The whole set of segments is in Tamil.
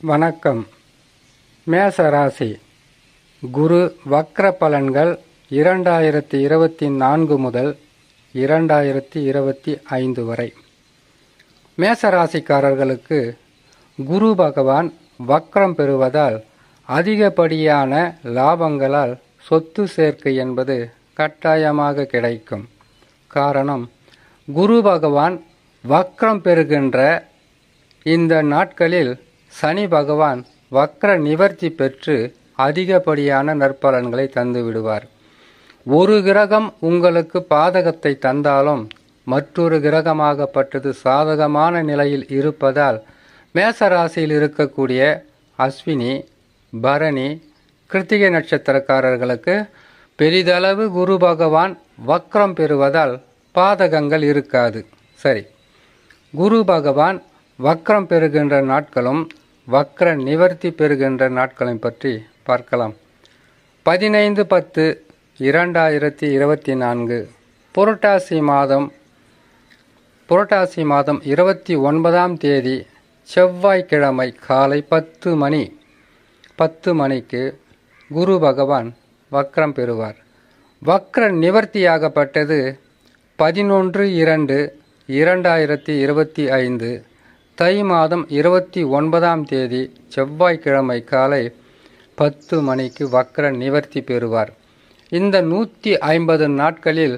வணக்கம். மேசராசி குரு வக்ர பலன்கள் 2024 முதல் 2025 வரை. மேசராசிக்காரர்களுக்கு குரு பகவான் வக்ரம் பெறுவதால் அதிகப்படியான லாபங்களால் சொத்து சேர்க்கை என்பது கட்டாயமாக கிடைக்கும். காரணம், குரு பகவான் வக்ரம் பெறுகின்ற இந்த நாட்களில் சனி பகவான் வக்ர நிவர்த்தி பெற்று அதிகப்படியான நற்பலன்களை தந்து விடுவார். ஒரு கிரகம் உங்களுக்கு பாதகத்தை தந்தாலும் மற்றொரு கிரகமாகப்பட்டது சாதகமான நிலையில் இருப்பதால் மேசராசியில் இருக்கக்கூடிய அஸ்வினி, பரணி, கிருத்திகை நட்சத்திரக்காரர்களுக்கு பெரிதளவு குரு பகவான் வக்ரம் பெறுவதால் பாதகங்கள் இருக்காது. சரி, குரு பகவான் வக்ரம் பெறுகின்ற நாட்களும் வக்ர நிவர்த்தி பெறுகின்ற நாட்களையும் பற்றி பார்க்கலாம். 15/10/2024 புரட்டாசி மாதம் 29ஆம் தேதி செவ்வாய்க்கிழமை காலை 10 மணிக்கு குரு பகவான் வக்ரம் பெறுவார். வக்ர நிவர்த்தியாகப்பட்டது 11/2/2025 தை மாதம் 29ஆம் தேதி செவ்வாய்க்கிழமை காலை 10 மணிக்கு வக்ர நிவர்த்தி பெறுவார். இந்த 150 நாட்களில்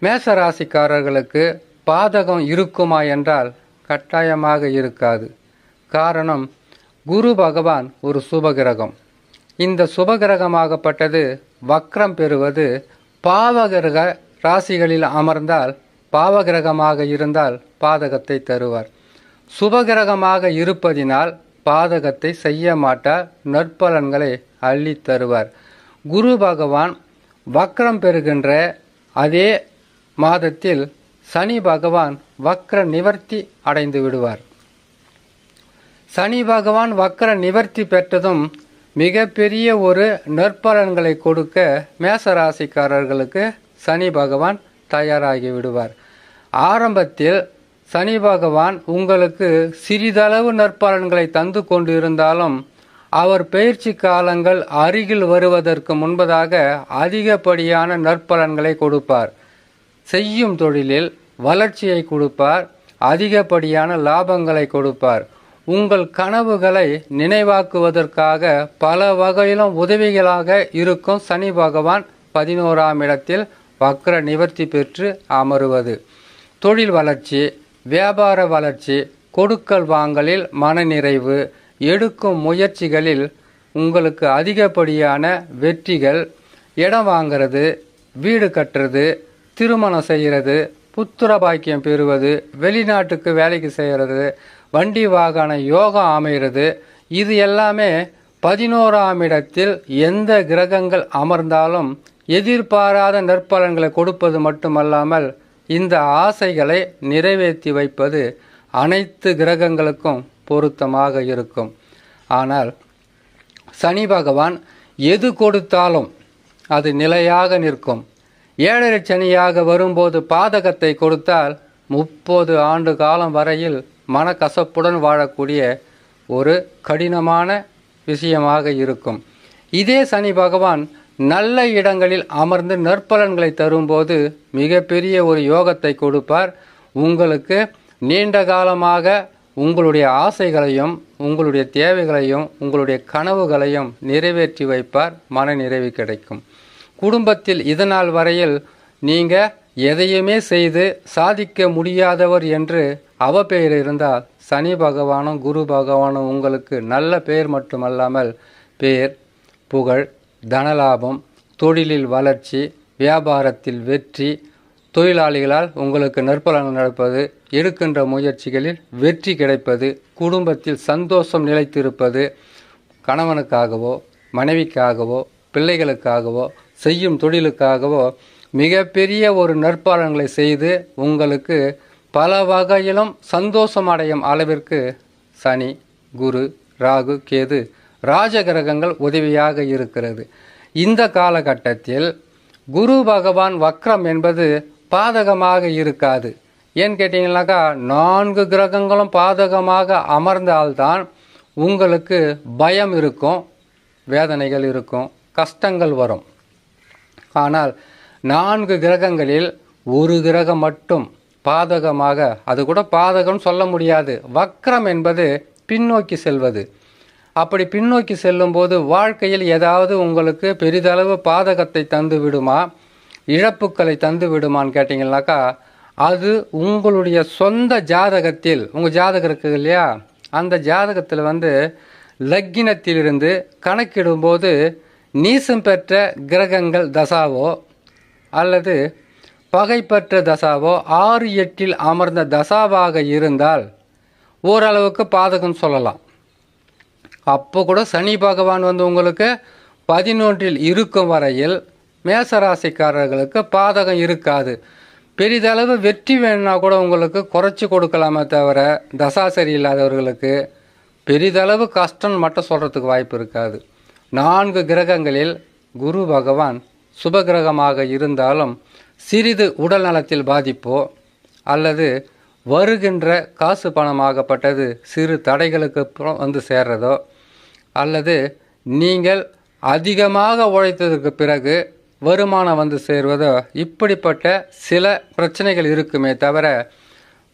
மேசராசிக்காரர்களுக்கு பாதகம் இருக்குமா என்றால் கட்டாயமாக இருக்காது. காரணம், குரு பகவான் ஒரு சுபகிரகம். இந்த சுபகிரகமாகப்பட்டது வக்ரம் பெறுவது பாவகிரக ராசிகளில் அமர்ந்தால் பாவகிரகமாக இருந்தால் பாதகத்தை தருவார். சுபகிரகமாக இருப்பதினால் பாதகத்தை செய்ய மாட்டார், நற்பலன்களை அள்ளி தருவார். குரு பகவான் வக்ரம் பெறுகின்ற அதே மாதத்தில் சனி பகவான் வக்ர நிவர்த்தி அடைந்து விடுவார். சனி பகவான் வக்ர நிவர்த்தி பெற்றதும் மிகப்பெரிய ஒரு நற்பலன்களை கொடுக்க மேசராசிக்காரர்களுக்கு சனி பகவான் தயாராகி விடுவார். ஆரம்பத்தில் சனி பகவான் உங்களுக்கு சிறிதளவு நற்பலன்களை தந்து கொண்டு இருந்தாலும் அவர் பயிற்சி காலங்கள் அருகில் வருவதற்கு முன்பதாக அதிகப்படியான நற்பலன்களை கொடுப்பார். செய்யும் தொழிலில் வளர்ச்சியை கொடுப்பார், அதிகப்படியான லாபங்களை கொடுப்பார். உங்கள் கனவுகளை நினைவாக்குவதற்காக பல வகையிலும் உதவிகளாக இருக்கும் சனி பகவான் 11ஆம் இடத்தில் வக்ர நிவர்த்தி பெற்று அமருவது தொழில் வளர்ச்சி, வியாபார வளர்ச்சி, கொடுக்கல் வாங்கலில் மனநிறைவு, எடுக்கும் முயற்சிகளில் உங்களுக்கு அதிகப்படியான வெற்றிகள், இடம் வாங்கிறது, வீடு கட்டுறது, திருமணம் செய்கிறது, புத்திர பாக்கியம் பெறுவது, வெளிநாட்டுக்கு வேலைக்கு செய்கிறது, வண்டி வாகன யோகம் அமைகிறது, இது எல்லாமே 11ஆம் இடத்தில் எந்த கிரகங்கள் அமர்ந்தாலும் எதிர்பாராத நற்பலன்களை கொடுப்பது மட்டுமல்லாமல் இந்த ஆசைகளை நிறைவேற்றி வைப்பது அனைத்து கிரகங்களுக்கும் பொருத்தமாக இருக்கும். ஆனால் சனி பகவான் எது கொடுத்தாலும் அது நிலையாக நிற்கும். 7.5 சனியாக வரும்போது பாதகத்தை கொடுத்தால் 30 ஆண்டு காலம் வரையில் மனக்கசப்புடன் வாழக்கூடிய ஒரு கடினமான விஷயமாக இருக்கும். இதே சனி பகவான் நல்ல இடங்களில் அமர்ந்து நற்பலன்களை தரும்போது மிகப்பெரிய ஒரு யோகத்தை கொடுப்பார். உங்களுக்கு நீண்ட காலமாக உங்களுடைய ஆசைகளையும் உங்களுடைய தேவைகளையும் உங்களுடைய கனவுகளையும் நிறைவேற்றி வைப்பார். மன நிறைவு கிடைக்கும். குடும்பத்தில் இதனால் வரையில் நீங்கள் எதையுமே செய்து சாதிக்க முடியாதவர் என்று அவப்பெயர் இருந்தால் சனி பகவானும் குரு பகவானும் உங்களுக்கு நல்ல பெயர் மட்டுமல்லாமல் பேர், புகழ், தனலாபம், தொழிலில் வளர்ச்சி, வியாபாரத்தில் வெற்றி, தொழிலாளிகளால் உங்களுக்கு நற்பலன் நடப்பது, எடுக்கின்ற முயற்சிகளில் வெற்றி கிடைப்பது, குடும்பத்தில் சந்தோஷம் நிலைத்திருப்பது, கணவனுக்காகவோ மனைவிக்காகவோ பிள்ளைகளுக்காகவோ செய்யும் தொழிலுக்காகவோ மிகப்பெரிய ஒரு நற்பலன்களை செய்து உங்களுக்கு பல வகையிலும் சந்தோஷம் அடையும் அளவிற்கு சனி, குரு, ராகு, கேது ராஜகிரகங்கள் உதவியாக இருக்கிறது. இந்த காலகட்டத்தில் குரு பகவான் வக்ரம் என்பது பாதகமாக இருக்காது. ஏன்னு கேட்டிங்கனாக்கா 4 கிரகங்களும் பாதகமாக அமர்ந்தால்தான் உங்களுக்கு பயம் இருக்கும், வேதனைகள் இருக்கும், கஷ்டங்கள் வரும். ஆனால் 4 கிரகங்களில் ஒரு கிரகம் மட்டும் பாதகமாக, அது கூட பாதகம் சொல்ல முடியாது, வக்ரம் என்பது பின்னோக்கி செல்வது. அப்படி பின்னோக்கி செல்லும்போது வாழ்க்கையில் ஏதாவது உங்களுக்கு பெரிதளவு பாதகத்தை தந்து விடுமா, இழப்புக்களை தந்து விடுமான்னு கேட்டிங்கனாக்கா, அது உங்களுடைய சொந்த ஜாதகத்தில், உங்கள் ஜாதகம் இருக்குது இல்லையா, அந்த ஜாதகத்தில் லக்கினத்திலிருந்து கணக்கிடும்போது நீசம் பெற்ற கிரகங்கள் தசாவோ அல்லது பகை பெற்ற தசாவோ 6, 8 அமர்ந்த தசாவாக இருந்தால் ஓரளவுக்கு பாதகம் சொல்லலாம். அப்போ கூட சனி பகவான் உங்களுக்கு 11 இருக்கும் வரையில் மேசராசிக்காரர்களுக்கு பாதகம் இருக்காது. பெரிதளவு வெற்றி வேணும்னா கூட உங்களுக்கு குறைச்சி கொடுக்கலாமே தவிர, தசா சரியில்லாதவர்களுக்கு பெரிதளவு கஷ்டம் மட்டும் சொல்கிறதுக்கு வாய்ப்பு இருக்காது. 4 கிரகங்களில் குரு பகவான் சுபகிரகமாக இருந்தாலும் சிறிது உடல் நலத்தில் பாதிப்போ அல்லது வருகின்ற காசு பணமாகப்பட்டது சிறு தடைகளுக்கு சேர்றதோ அல்லது நீங்கள் அதிகமாக உழைத்ததற்கு பிறகு வருமானம் சேர்வதோ, இப்படிப்பட்ட சில பிரச்சனைகள் இருக்குமே தவிர,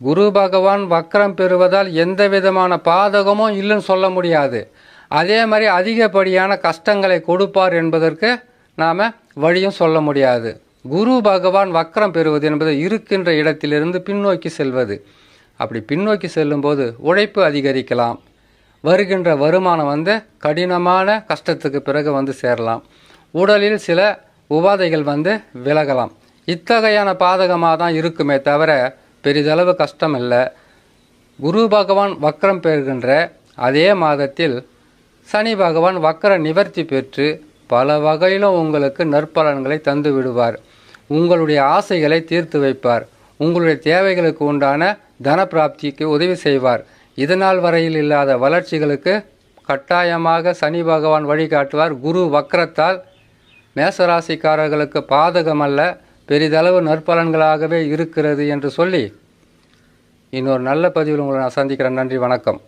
குரு பகவான் வக்ரம் பெறுவதால் எந்த விதமான பாதகமும் இல்லைன்னு சொல்ல முடியாது. அதே மாதிரி அதிகப்படியான கஷ்டங்களை கொடுப்பார் என்பதற்கு நாம் வழியும் சொல்ல முடியாது. குரு பகவான் வக்ரம் பெறுவது என்பது இருக்கின்ற இடத்திலிருந்து பின்னோக்கி செல்வது. அப்படி பின்னோக்கி செல்லும்போது உழைப்பு அதிகரிக்கலாம், வருகின்ற வருமானம் கடினமான கஷ்டத்துக்கு பிறகு சேரலாம், உடலில் சில உபாதைகள் விலகலாம். இத்தகையான பாதகமாக தான் இருக்குமே தவிர பெரிதளவு கஷ்டம் இல்லை. குரு பகவான் வக்ரம் பெறுகின்ற அதே மாதத்தில் சனி பகவான் வக்ர நிவர்த்தி பெற்று பல வகையிலும் உங்களுக்கு நற்பலன்களை தந்து விடுவார். உங்களுடைய ஆசைகளை தீர்த்து வைப்பார். உங்களுடைய தேவைகளுக்கு உண்டான தன பிராப்திக்கு உதவி செய்வார். இதனால் வரையில் இல்லாத வளர்ச்சிகளுக்கு கட்டாயமாக சனி பகவான் வழிகாட்டுவார். குரு வக்ரத்தால் மேசராசிக்காரர்களுக்கு பாதகமல்ல, பெரிதளவு நற்பலன்களாகவே இருக்கிறது என்று சொல்லி இன்னொரு நல்ல பதிவில் உங்களை நான் சந்திக்கிறேன். நன்றி, வணக்கம்.